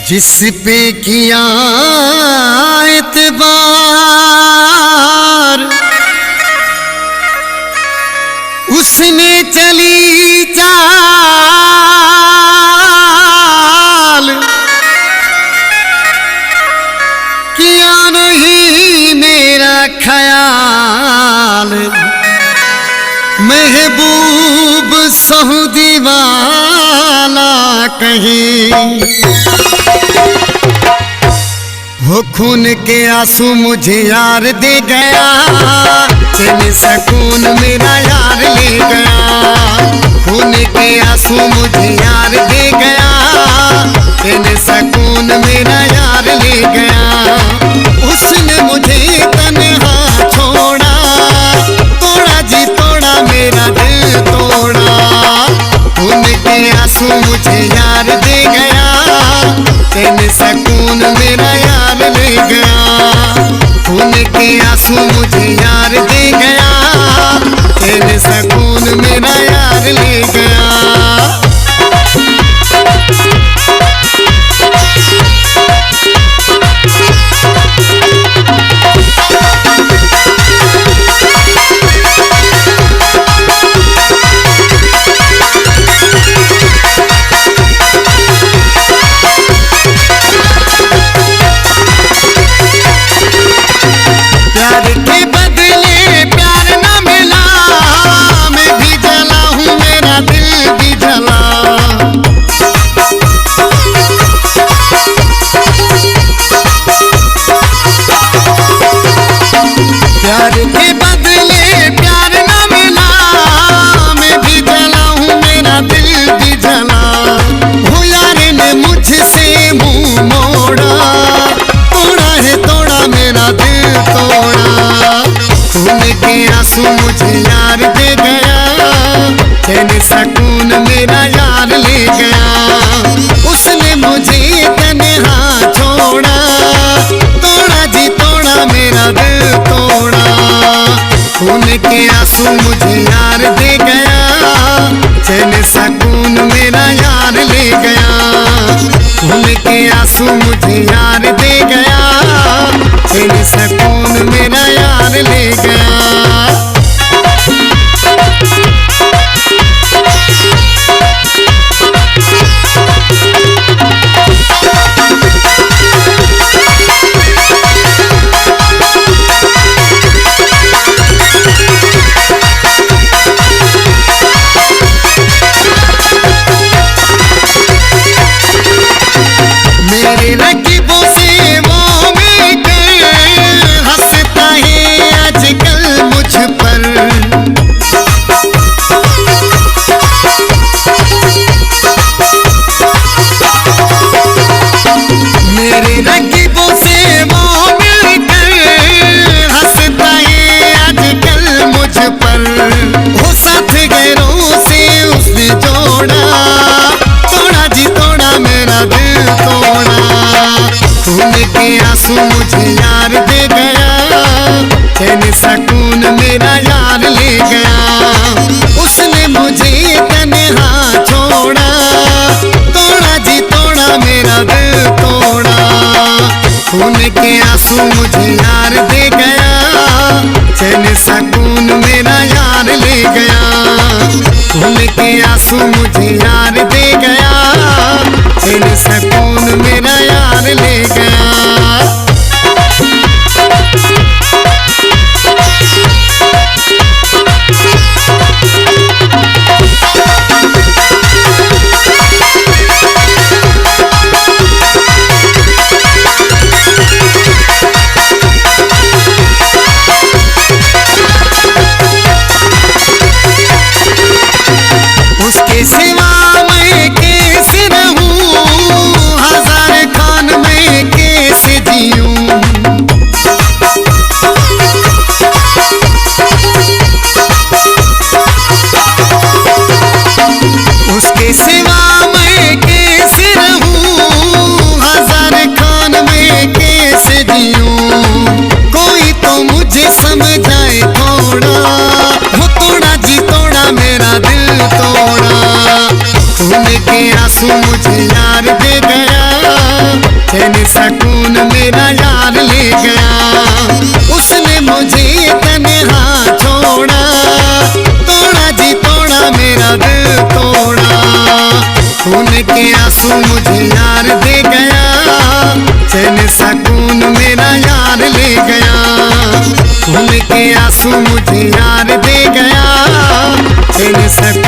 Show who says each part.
Speaker 1: जिस पे किया एतबार उसने चली चाल, किया नहीं मेरा ख्याल। महबूब सऊदी वाला कहीं हो खून के आंसू मुझे यार दे गया, चैन सकून मेरा यार ले गया। खून के आंसू मुझे यार दे गया, चैन सकून मेरा यार ले गया। उसने मुझे तन्हा छोड़ा, तोड़ा जी तोड़ा मेरा दिल तोड़ा। खून के आंसू मुझे यार दे गया, चैन सकून मेरा यार ले गया। खून के आंसू मुझे यार दे गया, चैन सकून मेरा यार ले गया। आंसू मुझे यार दे गया, चैन सकून मेरा यार ले गया। उसने मुझे तन्हा छोड़ा, तोड़ा जी तोड़ा मेरा दिल तोड़ा। खून के आंसू मुझे यार दे गया, चैन सकून मेरा यार ले गया। खून के आंसू मुझे यार दे गया, चैन सकून मेरा यार ले गया। मेरे रकीबों से वो मिलकर हंसता है आजकल मुझ पर। मेरे रकीबों से वो मिलकर हंसता है आजकल मुझ पर। वो साथ गैरों से उसने जोड़ा, तोड़ा जी तोड़ा मेरा दिल तोड़ा। खून के आंसू मुझे यार दे गया, चैन सकून मेरा यार ले गया। उसने मुझे तन्हा छोड़ा, तोड़ा जी तोड़ा मेरा दिल तोड़ा। खून के आंसू मुझे यार दे गया, चैन सकून मेरा यार ले गया। खून के आंसू मुझे यार दे गया, चैन सकून मेरा यार ले गया। उसके सिवा मैं कैसे रहूं, हजार खान मैं कैसे जीऊं। उसके सिवा मैं कैसे रहूं, हजार खान मैं कैसे जीऊं। कोई तो मुझे समझाए थोड़ा, वो तोड़ा जी तोड़ा मेरा दिल तोड़ा। खून के आंसू मुझे यार दे गया, सकून मेरा यार ले गया। उसने मुझे तन्हा छोड़ा, तोड़ा जी तोड़ा मेरा दिल तोड़ा। खून के आंसू मुझे यार दे गया, चैन सकून मेरा यार ले गया। खून के आंसू मुझे यार दे गया, चैन सकून